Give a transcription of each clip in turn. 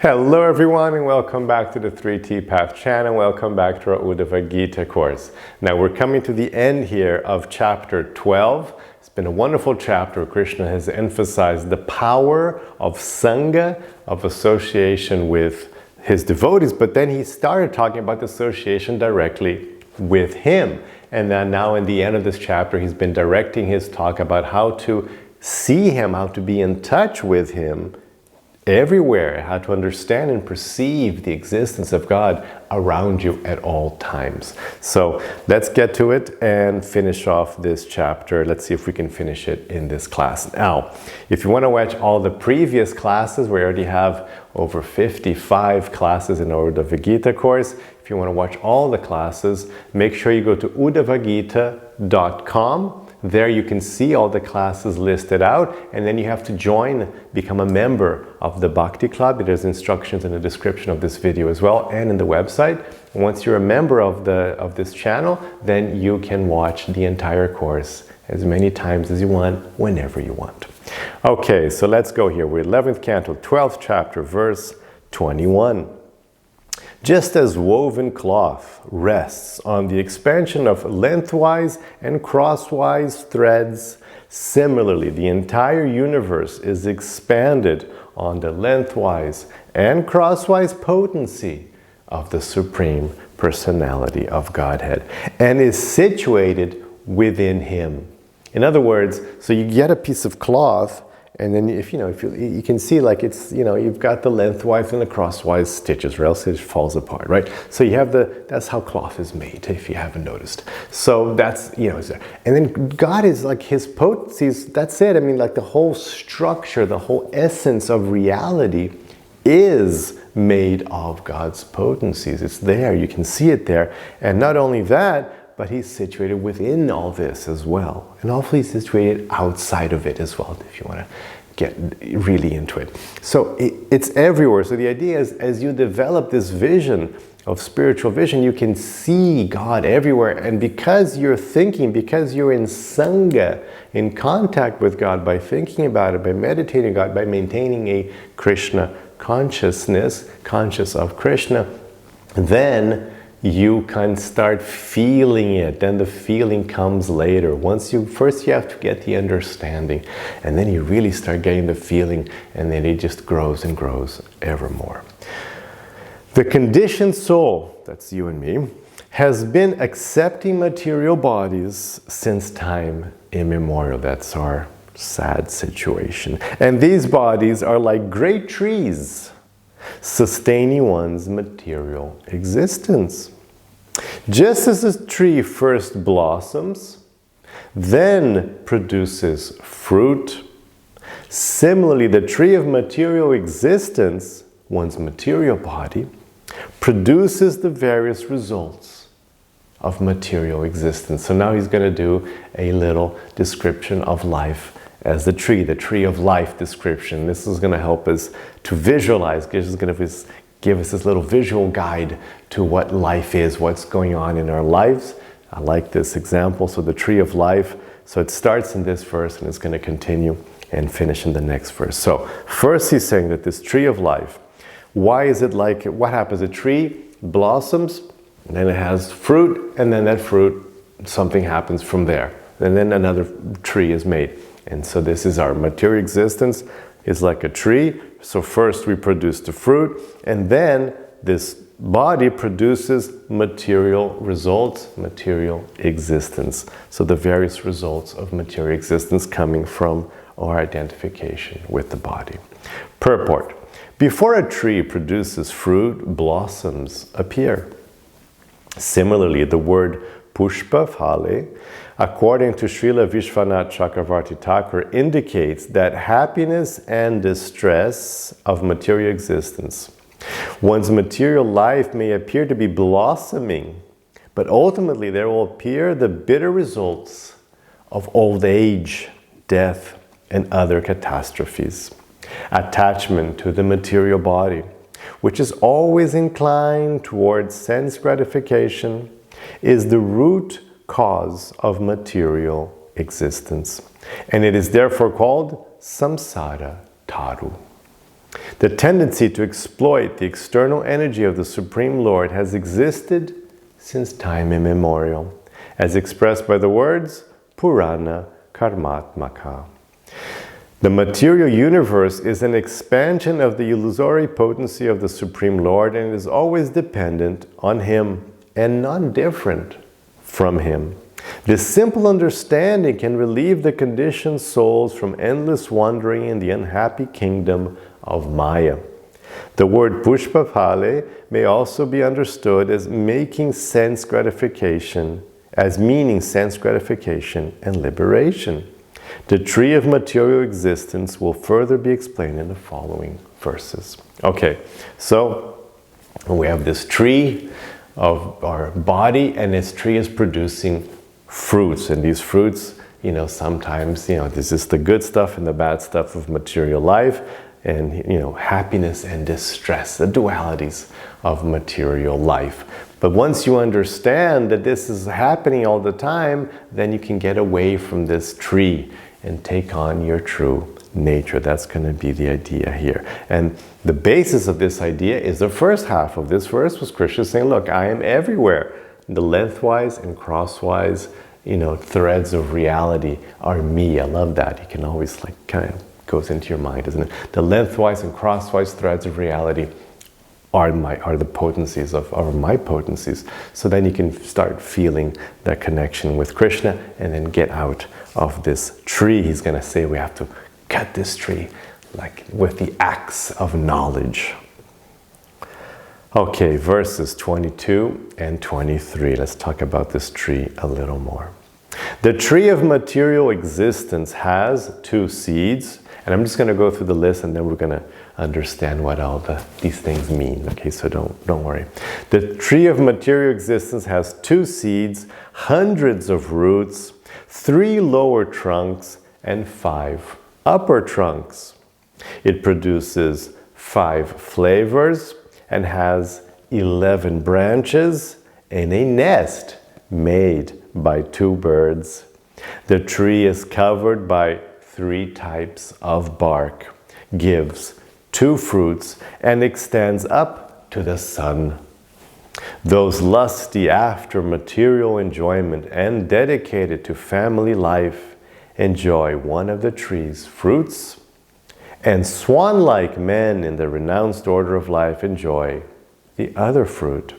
Hello everyone and welcome back to the 3T Path channel. Welcome back to our Uddhava-gita course. Now we're coming to the end here of chapter 12. It's been a wonderful chapter. Krishna has emphasized the power of sangha, of association with his devotees, but then he started talking about the association directly with him. And then now in the end of this chapter, he's been directing his talk about how to see him, how to be in touch with him everywhere, how to understand and perceive the existence of God around you at all times. So let's get to it and finish off this chapter. Let's see if we can finish it in this class. Now, if you want to watch all the previous classes, we already have over 55 classes in our Uddhava-gita course. If you want to watch all the classes, make sure you go to Uddhava-gita.com. There you can see all the classes listed out, and then you have to join, become a member of the Bhakti Club. There's instructions in the description of this video as well, and in the website. And once you're a member of this channel, then you can watch the entire course as many times as you want, whenever you want. Okay, so let's go here. We're 11th Canto, 12th chapter, verse 21. Just as woven cloth rests on the expansion of lengthwise and crosswise threads, similarly, the entire universe is expanded on the lengthwise and crosswise potency of the Supreme Personality of Godhead and is situated within Him. In other words, so you get a piece of cloth, and then if you can see, like, it's, you've got the lengthwise and the crosswise stitches, or else it falls apart, right? So you have that's how cloth is made, if you haven't noticed. So that's, and then God is like His potencies, that's it. I mean, like the whole structure, the whole essence of reality is made of God's potencies. It's there, you can see it there. And not only that, but He's situated within all this as well. And also He's situated outside of it as well, if you want to get really into it. So it's everywhere. So the idea is, as you develop this vision of spiritual vision, you can see God everywhere. And because you're thinking, because you're in sangha, in contact with God, by thinking about it, by meditating God, by maintaining a Krishna consciousness, conscious of Krishna, then you can start feeling it. Then the feeling comes later. First you have to get the understanding, and then you really start getting the feeling, and then it just grows and grows evermore. The conditioned soul, that's you and me, has been accepting material bodies since time immemorial. That's our sad situation. And these bodies are like great trees, sustaining one's material existence. Just as a tree first blossoms, then produces fruit, similarly the tree of material existence, one's material body, produces the various results of material existence. So now he's going to do a little description of life as the tree of life description. This is going to help us to visualize. This is going to give us this little visual guide to what life is, what's going on in our lives. I like this example. So the tree of life, so it starts in this verse and it's going to continue and finish in the next verse. So first he's saying that this tree of life, why is it like, what happens? A tree blossoms, and then it has fruit, and then that fruit, something happens from there. And then another tree is made. And so this is our material existence, is like a tree. So first we produce the fruit, and then this body produces material results, material existence. So the various results of material existence coming from our identification with the body. Purport. Before a tree produces fruit, blossoms appear. Similarly, the word pushpa phale, according to Srila Vishwanath Chakravarti Thakur, indicates that happiness and distress of material existence. One's material life may appear to be blossoming, but ultimately there will appear the bitter results of old age, death, and other catastrophes. Attachment to the material body, which is always inclined towards sense gratification, is the root cause of material existence, and it is therefore called samsara taru. The tendency to exploit the external energy of the Supreme Lord has existed since time immemorial, as expressed by the words Purana Karmatmaka. The material universe is an expansion of the illusory potency of the Supreme Lord and is always dependent on Him and non-different from Him. This simple understanding can relieve the conditioned souls from endless wandering in the unhappy kingdom of Maya. The word Pushpapale may also be understood as meaning sense gratification and liberation. The tree of material existence will further be explained in the following verses. Okay, so we have this tree of our body, and this tree is producing fruits, and these fruits, sometimes, this is the good stuff and the bad stuff of material life, and happiness and distress, the dualities of material life. But once you understand that this is happening all the time, then you can get away from this tree and take on your true nature. That's going to be the idea here. And the basis of this idea is the first half of this verse was Krishna saying, look, I am everywhere. The lengthwise and crosswise, threads of reality are me. I love that. You can always kind of goes into your mind, doesn't it? The lengthwise and crosswise threads of reality are the potencies are my potencies. So then you can start feeling that connection with Krishna and then get out of this tree. He's going to say we have to cut this tree with the axe of knowledge. Okay, verses 22 and 23. Let's talk about this tree a little more. The tree of material existence has 2 seeds. And I'm just going to go through the list, and then we're going to understand what all these things mean. Okay, so don't worry. The tree of material existence has 2 seeds, hundreds of roots, 3 lower trunks, and 5 upper trunks. It produces 5 flavors and has 11 branches and a nest made by 2 birds. The tree is covered by 3 types of bark, gives 2 fruits, and extends up to the sun. Those lusty after material enjoyment and dedicated to family life enjoy one of the tree's fruits, and swan-like men in the renounced order of life enjoy the other fruit.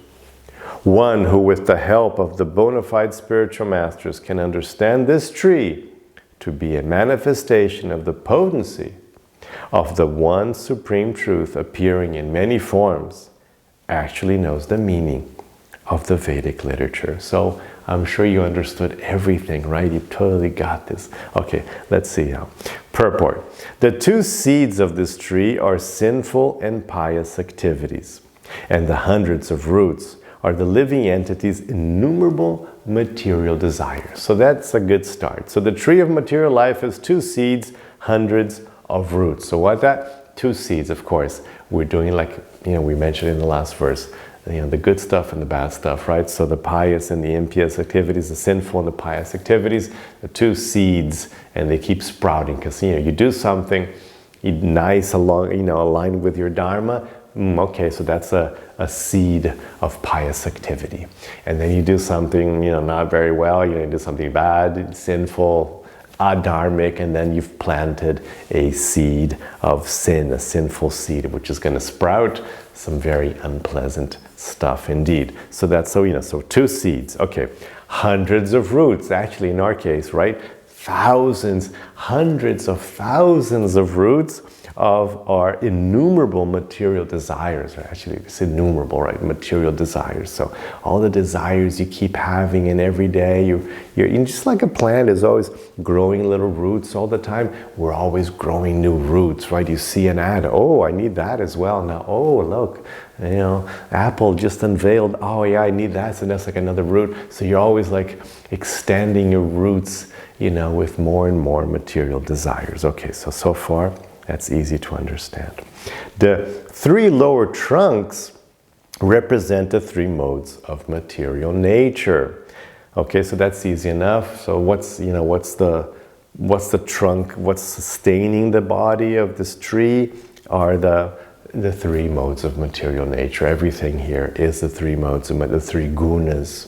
One who, with the help of the bona fide spiritual masters, can understand this tree to be a manifestation of the potency of the one supreme truth appearing in many forms, actually knows the meaning of the Vedic literature. So I'm sure you understood everything, right? You totally got this. Okay, let's see how. Purport. The 2 seeds of this tree are sinful and pious activities, and the hundreds of roots are the living entity's innumerable material desires. So that's a good start. So the tree of material life has 2 seeds, hundreds of roots. So what that? 2 seeds, of course. We're doing we mentioned in the last verse, the good stuff and the bad stuff, right? So the pious and the impious activities, the sinful and the pious activities, the 2 seeds, and they keep sprouting because, you do something nice aligned with your dharma. Okay, so that's a seed of pious activity. And then you do something, not very well, you do something bad, sinful, adharmic, and then you've planted a seed of sin, a sinful seed, which is going to sprout some very unpleasant stuff indeed. So that's, so 2 seeds. Okay, hundreds of roots, actually in our case, right? Thousands, hundreds of thousands of roots of our innumerable material desires. Actually, it's innumerable, right? Material desires. So all the desires you keep having, and every day you're just like a plant is always growing little roots all the time. We're always growing new roots, right? You see an ad, oh, I need that as well. Now, oh, look, Apple just unveiled, oh yeah, I need that. So that's like another root. So you're always extending your roots, with more and more material desires. Okay, so far, that's easy to understand. The 3 lower trunks represent the 3 modes of material nature. Okay, so that's easy enough. So what's the trunk? What's sustaining the body of this tree? are the three modes of material nature. Everything here is the three modes, the three gunas.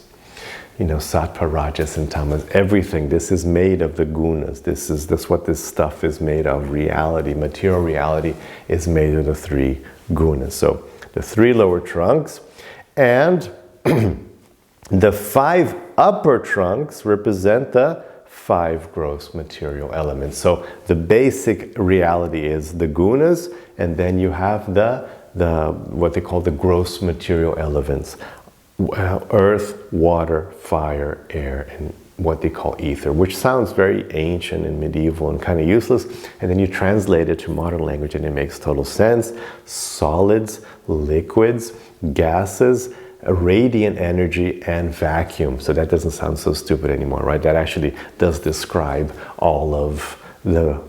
Sattva, Rajas, and Tamas. Everything. This is made of the gunas. This is what this stuff is made of. Reality, material reality, is made of the three gunas. So the three lower trunks, and the 5 upper trunks represent the 5 gross material elements. So the basic reality is the gunas, and then you have the what they call the gross material elements: earth, water, fire, air, and what they call ether, which sounds very ancient and medieval and kind of useless, and then you translate it to modern language and it makes total sense. Solids, liquids, gases, radiant energy, and vacuum. So that doesn't sound so stupid anymore, right? That actually does describe all of the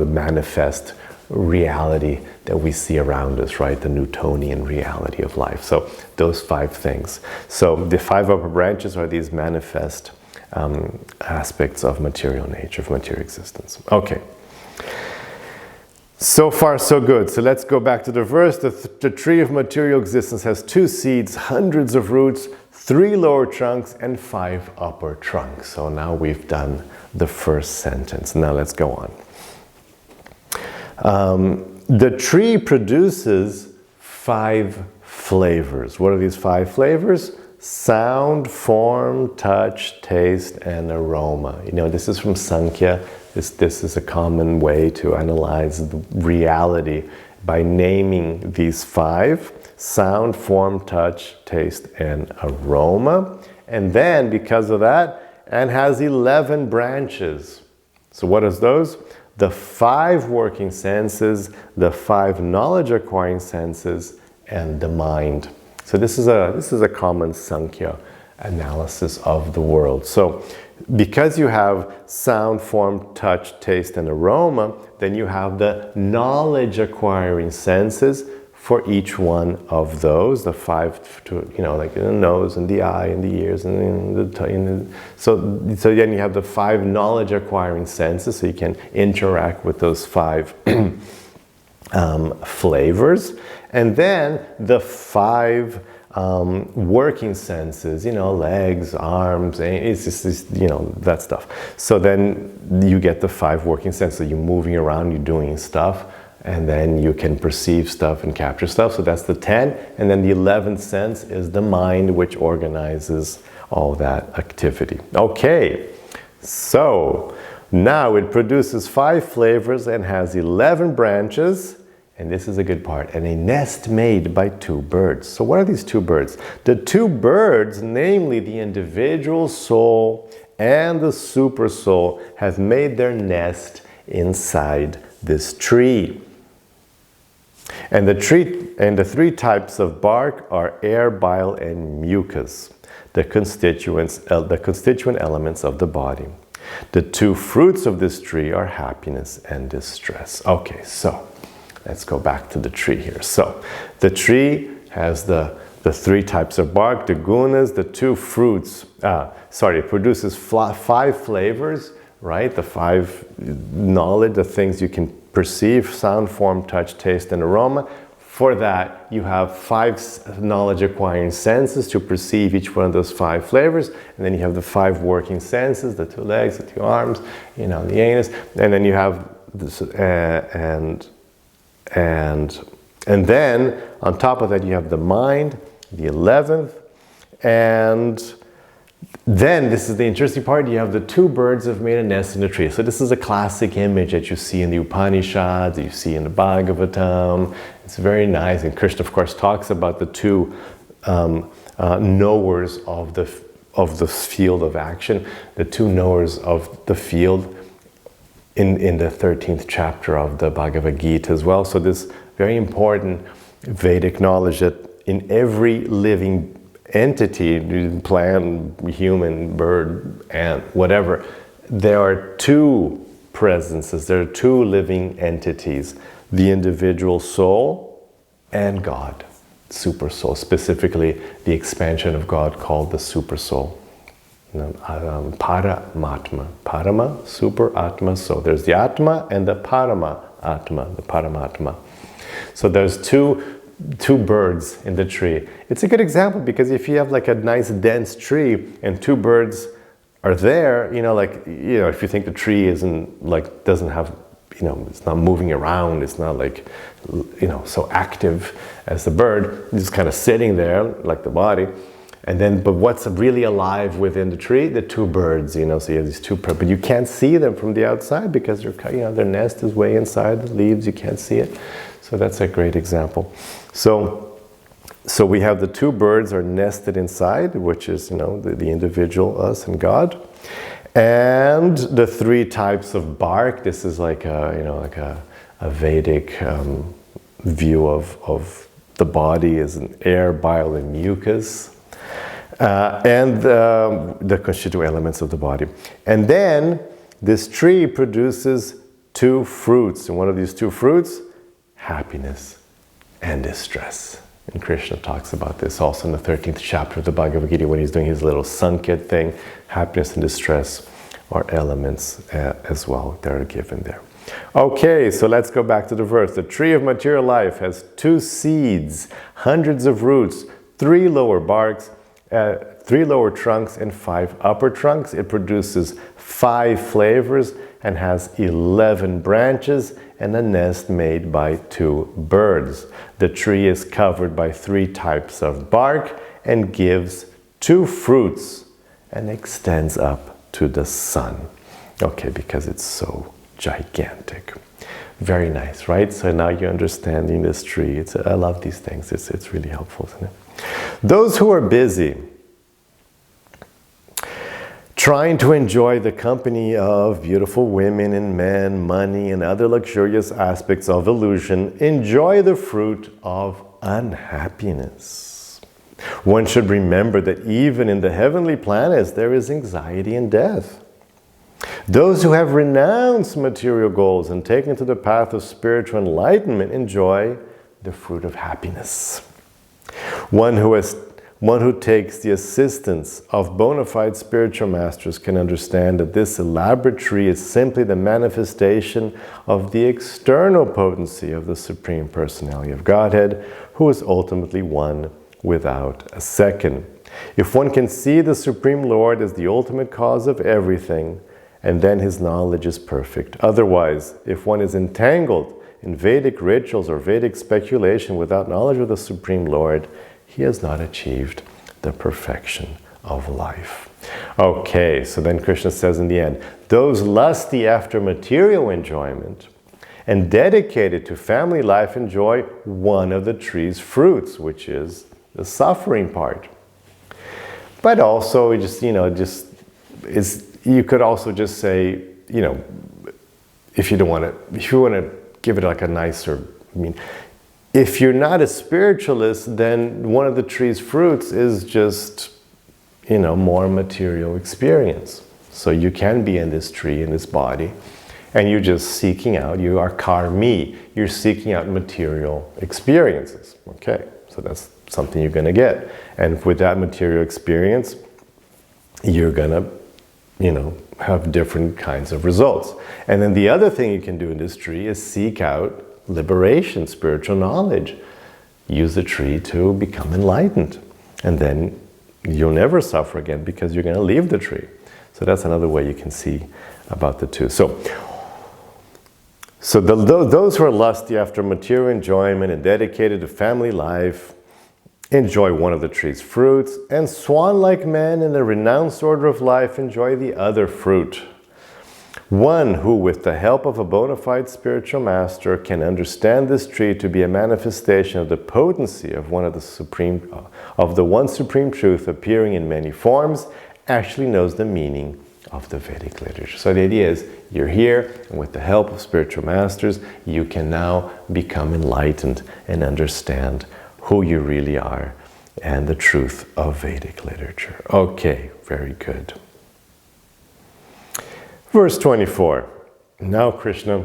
manifest reality that we see around us, right? The Newtonian reality of life. So those 5 things. So the 5 upper branches are these manifest aspects of material nature, of material existence. Okay. So far, so good. So let's go back to the verse. The tree of material existence has 2 seeds, hundreds of roots, 3 lower trunks, and 5 upper trunks. So now we've done the first sentence. Now let's go on. The tree produces 5 flavors. What are these 5 flavors? Sound, form, touch, taste, and aroma. This is from Sankhya. This is a common way to analyze the reality by naming these 5: sound, form, touch, taste, and aroma. And then, because of that, and has 11 branches. So what is those? The 5 working senses, the 5 knowledge acquiring senses, and the mind. So this is a common Sankhya analysis of the world. So because you have sound, form, touch, taste, and aroma, then you have the knowledge acquiring senses for each one of those, the 5 to, like the nose and the eye and the ears and the so then you have the 5 knowledge acquiring senses, so you can interact with those 5 flavors, and then the 5 working senses, legs, arms, it's just that stuff. So then you get the 5 working senses. So you're moving around, you're doing stuff, and then you can perceive stuff and capture stuff. So that's the 10. And then the 11th sense is the mind, which organizes all that activity. Okay, so now it produces 5 flavors and has 11 branches. And this is a good part. And a nest made by 2 birds. So what are these 2 birds? The 2 birds, namely the individual soul and the super soul, have made their nest inside this tree. And the 3 types of bark are air, bile, and mucus, the constituent elements of the body. The 2 fruits of this tree are happiness and distress. Okay, so let's go back to the tree here. So the tree has the 3 types of bark, the gunas, the 2 fruits. It produces 5 flavors, right? The 5 knowledge, the things you can perceive: sound, form, touch, taste, and aroma. For that, you have 5 knowledge acquiring senses to perceive each one of those 5 flavors. And then you have the 5 working senses, the 2 legs, the 2 arms, the anus. And then you have this, and then on top of that you have the mind, the 11th, and then this is the interesting part, you have the 2 birds have made a nest in the tree. So this is a classic image that you see in the Upanishads, you see in the Bhagavatam. It's very nice, and Krishna of course talks about the 2 knowers of the field of action, the 2 knowers of the field in the 13th chapter of the Uddhava-gita as well. So this very important Vedic knowledge that in every living entity, plant, human, bird, ant, whatever, there are 2 presences, there are 2 living entities, the individual soul and God, super soul, specifically the expansion of God called the super soul. Paramatma. Parama, super, Atma. So there's the Atma and the Parama Atma, the Paramatma. So there's two birds in the tree. It's a good example because if you have like a nice dense tree and two birds are there, if you think the tree doesn't have, it's not moving around, it's not like, so active as the bird, it's just kind of sitting there like the body. But what's really alive within the tree? The two birds, so you have these two birds, but you can't see them from the outside because their nest is way inside the leaves, you can't see it. So that's a great example. So we have the two birds are nested inside, which is, the individual, us and God. And the three types of bark, this is like a Vedic view of the body as an air, bile, and mucus. And the constituent elements of the body. And then this tree produces two fruits. And one of these two fruits, happiness and distress. And Krishna talks about this also in the 13th chapter of the Bhagavad-gita when he's doing his little sanket thing. Happiness and distress are elements as well that are given there. Okay, so let's go back to the verse. The tree of material life has 2 seeds, hundreds of roots, 3 lower barks, 3 lower trunks and 5 upper trunks. It produces 5 flavors and has 11 branches and a nest made by 2 birds. The tree is covered by 3 types of bark and gives 2 fruits and extends up to the sun. Okay, because it's so gigantic. Very nice, right? So now you're understanding this tree. I love these things. It's really helpful, isn't it? Those who are busy trying to enjoy the company of beautiful women and men, money, and other luxurious aspects of illusion, enjoy the fruit of unhappiness. One should remember that even in the heavenly planets, there is anxiety and death. Those who have renounced material goals and taken to the path of spiritual enlightenment enjoy the fruit of happiness. One who takes the assistance of bona fide spiritual masters can understand that this elaborate tree is simply the manifestation of the external potency of the Supreme Personality of Godhead, who is ultimately one without a second. If one can see the Supreme Lord as the ultimate cause of everything, and then his knowledge is perfect. Otherwise, if one is entangled in Vedic rituals or Vedic speculation without knowledge of the Supreme Lord, he has not achieved the perfection of life. Okay, so then Krishna says in the end, those lusty after material enjoyment and dedicated to family life enjoy one of the tree's fruits, which is the suffering part. But also, you could also just say, if you want to give it like a nicer, if you're not a spiritualist, then one of the tree's fruits is just, more material experience. So you can be in this tree, in this body, and you're just seeking out, you are karmi, you're seeking out material experiences. Okay, so that's something you're going to get. And with that material experience, you're going to, have different kinds of results. And then the other thing you can do in this tree is seek out liberation, spiritual knowledge. Use the tree to become enlightened. And then you'll never suffer again because you're going to leave the tree. So that's another way you can see about the two. So those who are lusty after material enjoyment and dedicated to family life enjoy one of the tree's fruits, and swan-like men in the renounced order of life enjoy the other fruit. One who, with the help of a bona fide spiritual master, can understand this tree to be a manifestation of the potency of the one supreme truth appearing in many forms, actually knows the meaning of the Vedic literature. So the idea is, you're here, and with the help of spiritual masters, you can now become enlightened and understand who you really are and the truth of Vedic literature. Okay, very good. Verse 24. Now Krishna,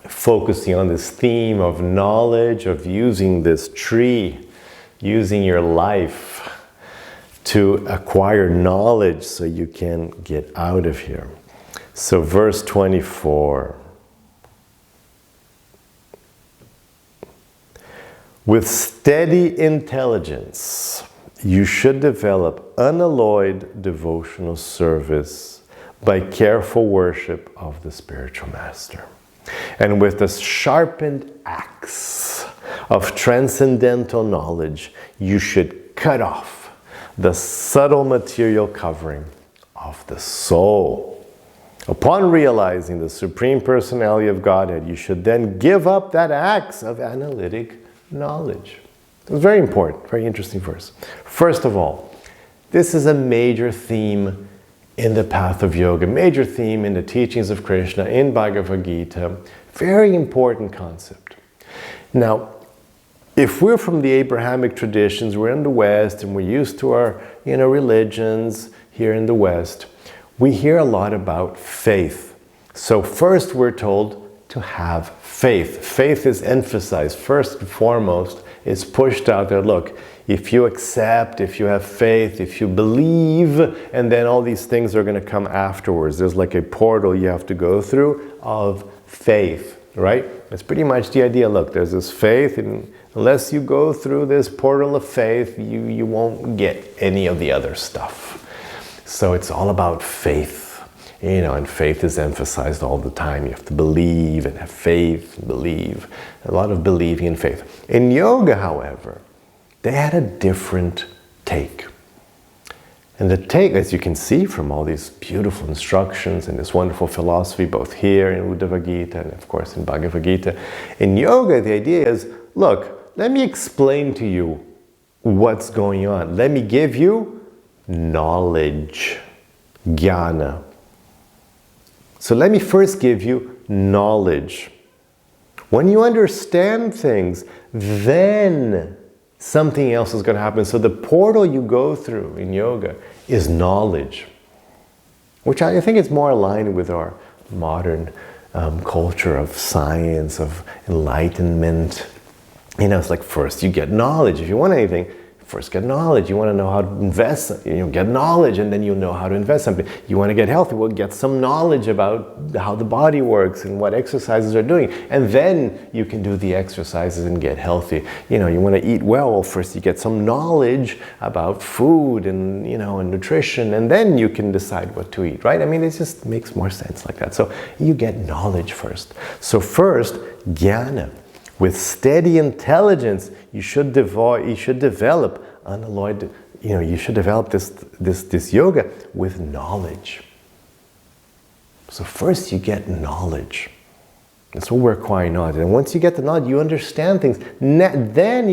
focusing on this theme of knowledge, of using this tree, using your life to acquire knowledge so you can get out of here. So verse 24. With steady intelligence, you should develop unalloyed devotional service by careful worship of the spiritual master. And with the sharpened axe of transcendental knowledge, you should cut off the subtle material covering of the soul. Upon realizing the Supreme Personality of Godhead, you should then give up that axe of analytic knowledge. It's very important, very interesting verse. First of all, this is a major theme in the path of yoga, major theme in the teachings of Krishna, in Bhagavad-gita. Very important concept. Now, if we're from the Abrahamic traditions, we're in the West, and we're used to our religions here in the West, we hear a lot about faith. So first we're told to have faith. Faith is emphasized. First and foremost, it's pushed out there. Look, if you accept, if you have faith, if you believe, and then all these things are going to come afterwards. There's like a portal you have to go through of faith, right? That's pretty much the idea. Look, there's this faith, and unless you go through this portal of faith, you won't get any of the other stuff. So it's all about faith, and faith is emphasized all the time. You have to believe and have faith and believe. A lot of believing and faith. In yoga, however, they had a different take. And the take, as you can see from all these beautiful instructions and this wonderful philosophy, both here in Uddhava-gita and of course in Bhagavad-gita, in yoga the idea is, look, let me explain to you what's going on. Let me give you knowledge, jnana. So let me first give you knowledge. When you understand things, then something else is going to happen. So the portal you go through in yoga is knowledge, which I think is more aligned with our modern culture of science, of enlightenment. It's like first you get knowledge. If you want anything, first get knowledge. You want to know how to invest, get knowledge, and then you'll know how to invest something. You want to get healthy, well, get some knowledge about how the body works and what exercises are doing. And then you can do the exercises and get healthy. You want to eat well, first you get some knowledge about food and, and nutrition, and then you can decide what to eat, right? It just makes more sense like that. So you get knowledge first. So first, jnana. With steady intelligence, you should develop unalloyed, you should develop this yoga with knowledge. So first you get knowledge. That's what we're acquiring knowledge. And once you get the knowledge, you understand things. Then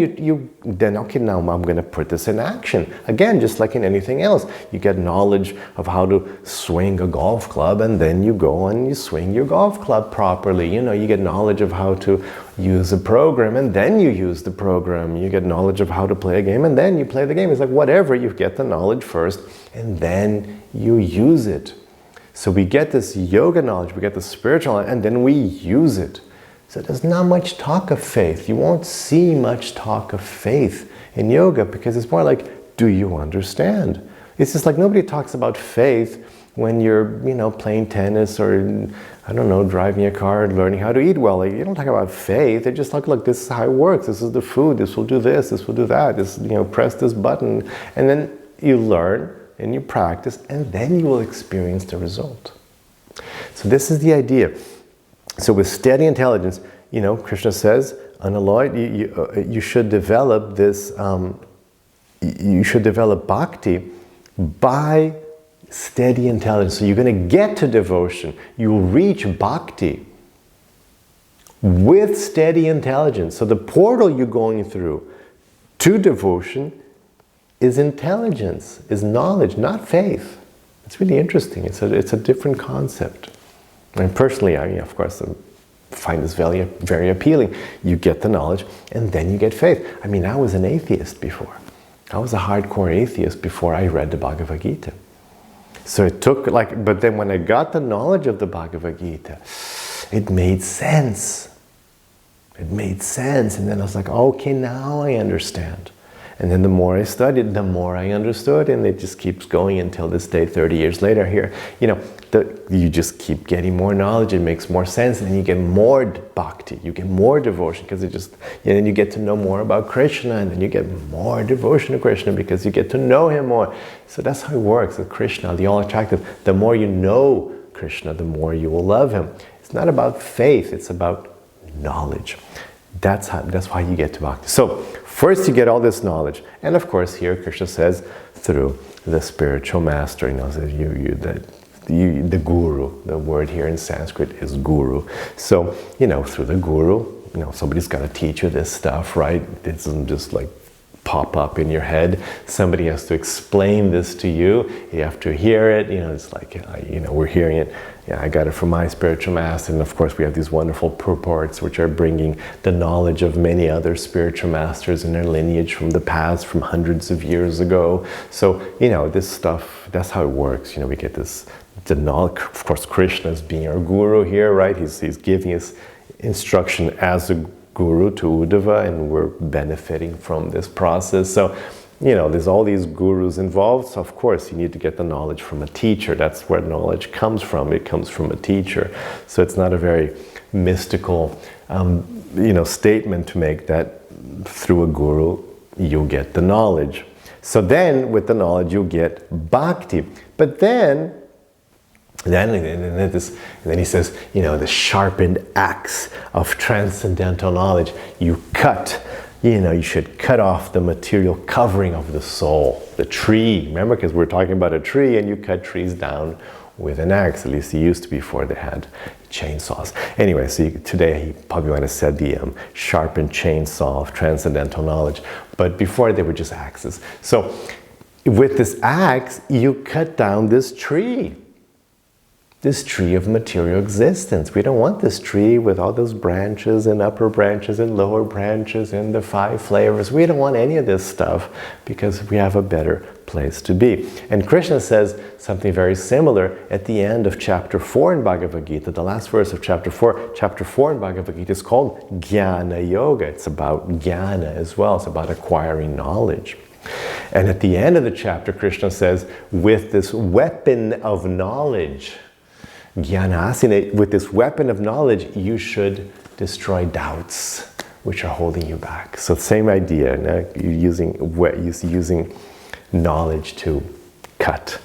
okay, now I'm going to put this in action. Again, just like in anything else. You get knowledge of how to swing a golf club, and then you go and you swing your golf club properly. You get knowledge of how to use a program, and then you use the program. You get knowledge of how to play a game, and then you play the game. It's like whatever, you get the knowledge first, and then you use it. So we get this yoga knowledge, we get the spiritual knowledge, and then we use it. So there's not much talk of faith. You won't see much talk of faith in yoga because it's more like, do you understand? It's just like nobody talks about faith when you're, playing tennis or, driving a car, learning how to eat well. You don't talk about faith. They just talk, look, this is how it works. This is the food. This will do this. This will do that. This, press this button. And then you learn and you practice, and then you will experience the result. So this is the idea. So with steady intelligence, Krishna says, unalloyed, you should develop this, you should develop bhakti by steady intelligence. So you're going to get to devotion. You will reach bhakti with steady intelligence. So the portal you're going through to devotion is intelligence, is knowledge, not faith. It's really interesting. It's a different concept. And personally, of course, I find this very, very appealing. You get the knowledge, and then you get faith. I was an atheist before. I was a hardcore atheist before I read the Bhagavad-gita. So it took but then when I got the knowledge of the Bhagavad-gita, it made sense. It made sense. And then I was like, okay, now I understand. And then the more I studied, the more I understood, and it just keeps going until this day, 30 years later here. You know, you just keep getting more knowledge, it makes more sense, and then you get more bhakti, you get more devotion, because it just, and then you get to know more about Krishna, and then you get more devotion to Krishna because you get to know him more. So that's how it works with Krishna, the all-attractive. The more you know Krishna, the more you will love him. It's not about faith, it's about knowledge. That's why you get to bhakti. So first you get all this knowledge, and of course here Krishna says through the spiritual master, you know, so the guru. The word here in Sanskrit is guru. So, you know, through the guru, you know, somebody's got to teach you this stuff, right? It doesn't just like pop up in your head. Somebody has to explain this to you. You have to hear it. You know, it's like, you know, we're hearing it. Yeah, I got it from my spiritual master. And of course, we have these wonderful purports which are bringing the knowledge of many other spiritual masters in their lineage from the past, from hundreds of years ago. So, you know, this stuff, that's how it works. You know, we get this, the knowledge. Of course, Krishna is being our guru here, right? He's giving us instruction as a guru to Uddhava, and we're benefiting from this process. So, you know, there's all these gurus involved, so of course you need to get the knowledge from a teacher. That's where knowledge comes from. It comes from a teacher. So it's not a very mystical, you know, statement to make that through a guru you'll get the knowledge. So then with the knowledge you'll get bhakti. But then he says, you know, the sharpened axe of transcendental knowledge, you cut, you know, you should cut off the material covering of the soul, the tree. Remember, because we're talking about a tree, and you cut trees down with an axe. At least it used to be before they had chainsaws. Anyway, so today he probably might have said the sharpened chainsaw of transcendental knowledge. But before they were just axes. So with this axe, you cut down this tree of material existence. We don't want this tree with all those branches and upper branches and lower branches and the 5 flavors. We don't want any of this stuff because we have a better place to be. And Krishna says something very similar at the end of chapter 4 in Bhagavad-gita, the last verse of chapter 4. Chapter 4 in Bhagavad-gita is called Jnana Yoga. It's about jnana as well. It's about acquiring knowledge. And at the end of the chapter, Krishna says, with this weapon of knowledge, jnanasena, with this weapon of knowledge, you should destroy doubts which are holding you back. So same idea. Now you're using knowledge to cut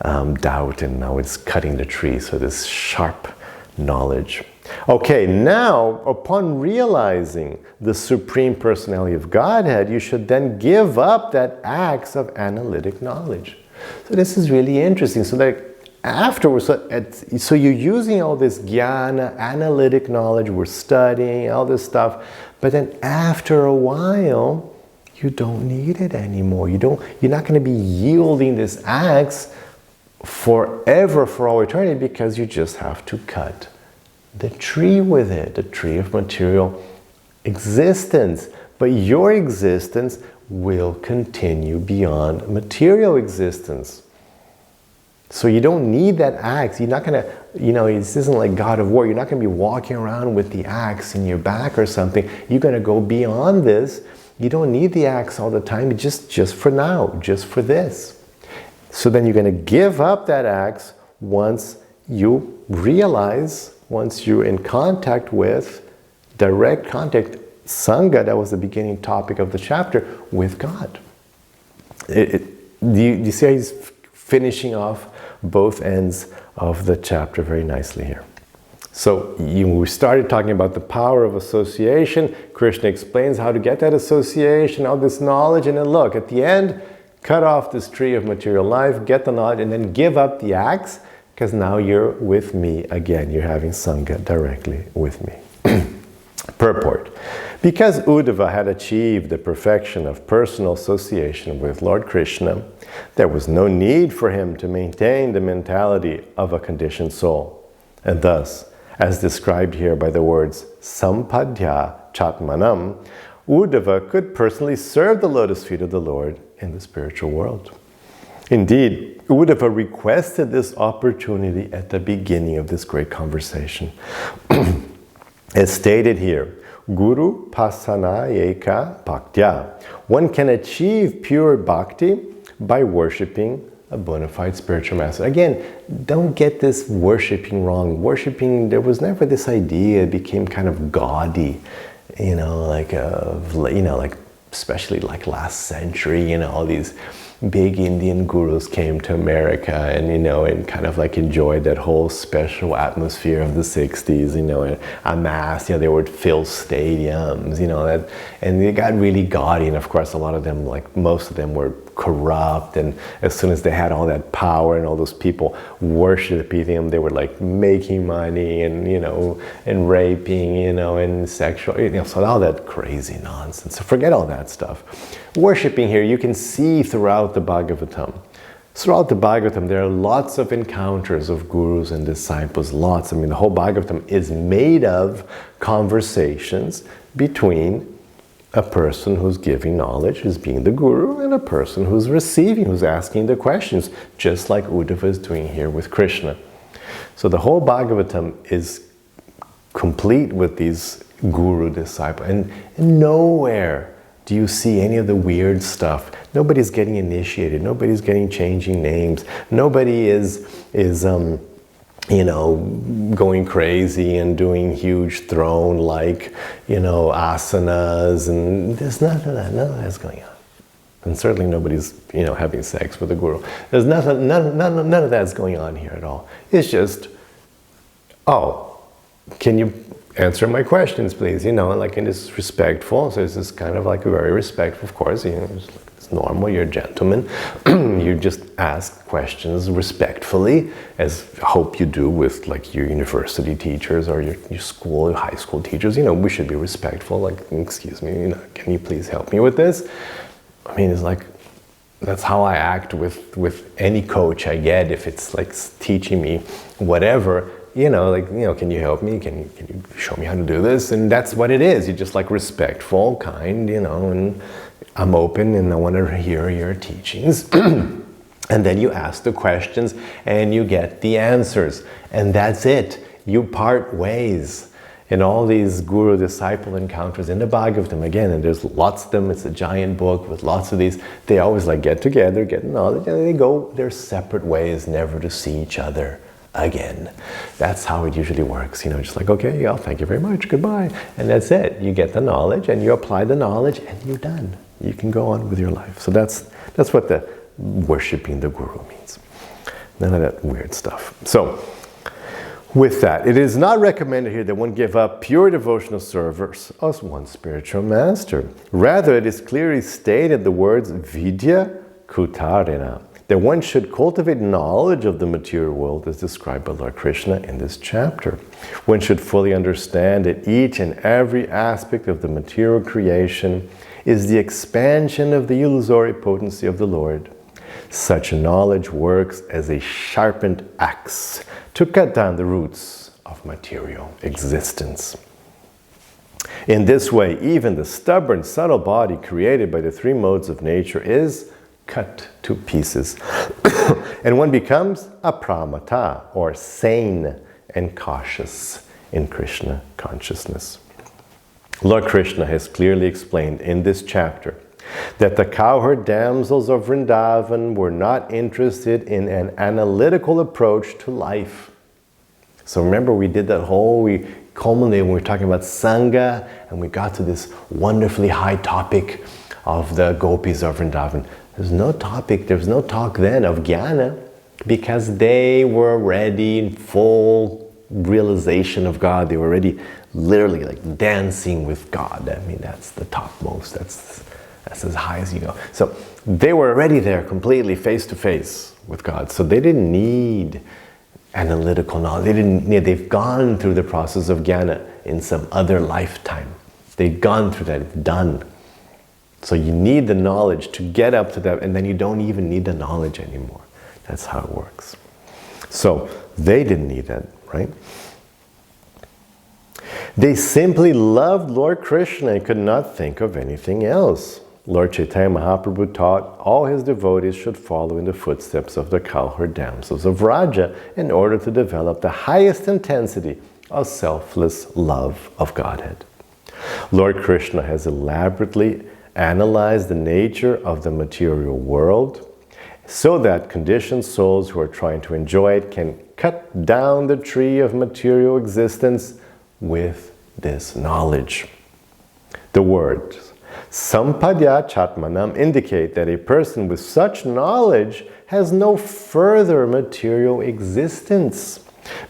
doubt, and now it's cutting the tree. So this sharp knowledge. Okay, now upon realizing the Supreme Personality of Godhead, you should then give up that axe of analytic knowledge. So this is really interesting. So like, afterwards, so you're using all this jnana, analytic knowledge, we're studying all this stuff, but then after a while, you don't need it anymore. You're not going to be yielding this axe forever, for all eternity, because you just have to cut the tree with it, the tree of material existence. But your existence will continue beyond material existence. So you don't need that axe. You're not going to, you know, this isn't like God of War. You're not going to be walking around with the axe in your back or something. You're going to go beyond this. You don't need the axe all the time, just for now, just for this. So then you're going to give up that axe once you realize, once you're in contact with, direct contact, Sangha, that was the beginning topic of the chapter, with God. Do you see how he's finishing off both ends of the chapter very nicely here? So we started talking about the power of association. Krishna explains how to get that association, all this knowledge, and then look, at the end, cut off this tree of material life, get the knowledge, and then give up the axe, because now you're with me again. You're having Sangha directly with me. Purport. Because Uddhava had achieved the perfection of personal association with Lord Krishna, there was no need for him to maintain the mentality of a conditioned soul. And thus, as described here by the words sampadhya chatmanam, Uddhava could personally serve the lotus feet of the Lord in the spiritual world. Indeed, Uddhava requested this opportunity at the beginning of this great conversation. As stated here, Guru pasanayeka bhaktya. One can achieve pure bhakti by worshipping a bona fide spiritual master. Again, don't get this worshipping wrong. Worshipping, there was never this idea. It became kind of gaudy, like especially like last century, all these big Indian gurus came to America and, and kind of like enjoyed that whole special atmosphere of the 60s, and en masse, they would fill stadiums, and they got really gaudy. And of course, a lot of them, like most of them, were corrupt. And as soon as they had all that power and all those people worshiping them, they were like making money and, and raping, and sexual, so all that crazy nonsense. So forget all that stuff. Worshipping here, you can see throughout the Bhagavatam. Throughout the Bhagavatam, there are lots of encounters of gurus and disciples, lots. I mean, the whole Bhagavatam is made of conversations between a person who's giving knowledge, who's being the guru, and a person who's receiving, who's asking the questions, just like Uddhava is doing here with Krishna. So the whole Bhagavatam is complete with these guru disciples, and nowhere do you see any of the weird stuff. Nobody's getting initiated. Nobody's getting changing names. Nobody is going crazy and doing huge throne-like, asanas, and there's none of that's going on. And certainly nobody's, having sex with a guru. There's none of that's going on here at all. It's just, can you answer my questions, please? Like, and it's respectful. So this is kind of like a very respectful, of course. It's normal. You're a gentleman. You just ask questions respectfully, as I hope you do with like your university teachers or your school, high school teachers. We should be respectful. Like, excuse me, can you please help me with this? I mean, it's like, that's how I act with any coach I get. If it's like teaching me whatever, can you help me? Can you show me how to do this? And that's what it is. You're just like respectful, kind, and I'm open and I want to hear your teachings. And then you ask the questions and you get the answers. And that's it. You part ways. In all these guru-disciple encounters in the Bhagavatam, again, and there's lots of them, it's a giant book with lots of these, they always like get together, get knowledge, and they go their separate ways, never to see each other again. That's how it usually works, just like, okay, yeah, thank you very much, goodbye. And that's it. You get the knowledge and you apply the knowledge and you're done. You can go on with your life. So that's what the worshipping the guru means. None of that weird stuff. So, with that, it is not recommended here that one give up pure devotional service as one spiritual master. Rather, it is clearly stated the words vidya kutarena, that one should cultivate knowledge of the material world as described by Lord Krishna in this chapter. One should fully understand that each and every aspect of the material creation is the expansion of the illusory potency of the Lord. Such knowledge works as a sharpened axe to cut down the roots of material existence. In this way, even the stubborn, subtle body created by the three modes of nature is cut to pieces. And one becomes a pramata, or sane and cautious in Krishna consciousness. Lord Krishna has clearly explained in this chapter that the cowherd damsels of Vrindavan were not interested in an analytical approach to life. So remember, we did that we culminated when we were talking about Sangha, and we got to this wonderfully high topic of the gopis of Vrindavan. There's no talk then of jnana, because they were already in full realization of God. They were already literally like dancing with God. I mean, that's the topmost. That's as high as you go. So they were already there completely face to face with God. So they didn't need analytical knowledge. They've gone through the process of jnana in some other lifetime. They've gone through that, it's done. So you need the knowledge to get up to that, and then you don't even need the knowledge anymore. That's how it works. So they didn't need that, right? They simply loved Lord Krishna and could not think of anything else. Lord Chaitanya Mahaprabhu taught all his devotees should follow in the footsteps of the cowherd damsels of Vraja in order to develop the highest intensity of selfless love of Godhead. Lord Krishna has elaborately analyzed the nature of the material world so that conditioned souls who are trying to enjoy it can cut down the tree of material existence with this knowledge. The words sampadya chatmanam indicate that a person with such knowledge has no further material existence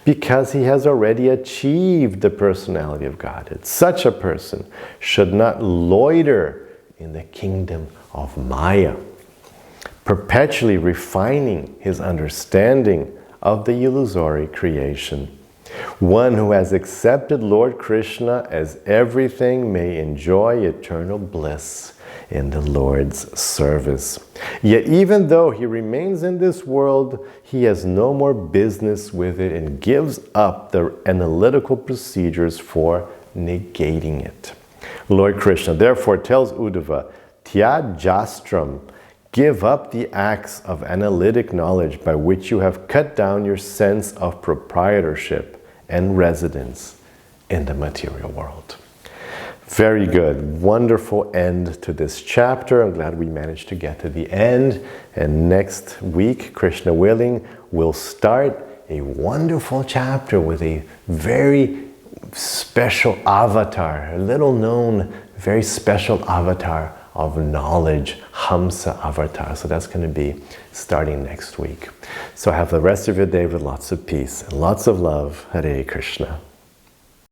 because he has already achieved the personality of Godhead. Such a person should not loiter in the kingdom of Maya, perpetually refining his understanding of the illusory creation. One who has accepted Lord Krishna as everything may enjoy eternal bliss in the Lord's service. Yet even though he remains in this world, he has no more business with it and gives up the analytical procedures for negating it. Lord Krishna therefore tells Uddhava, Tyajastram, give up the acts of analytic knowledge by which you have cut down your sense of proprietorship and residence in the material world. Very good. Wonderful end to this chapter. I'm glad we managed to get to the end. And next week, Krishna willing, we'll start a wonderful chapter with a very special avatar, a little known, very special avatar of knowledge, Hamsa avatar. So that's going to be starting next week. So have the rest of your day with lots of peace and lots of love. Hare Krishna.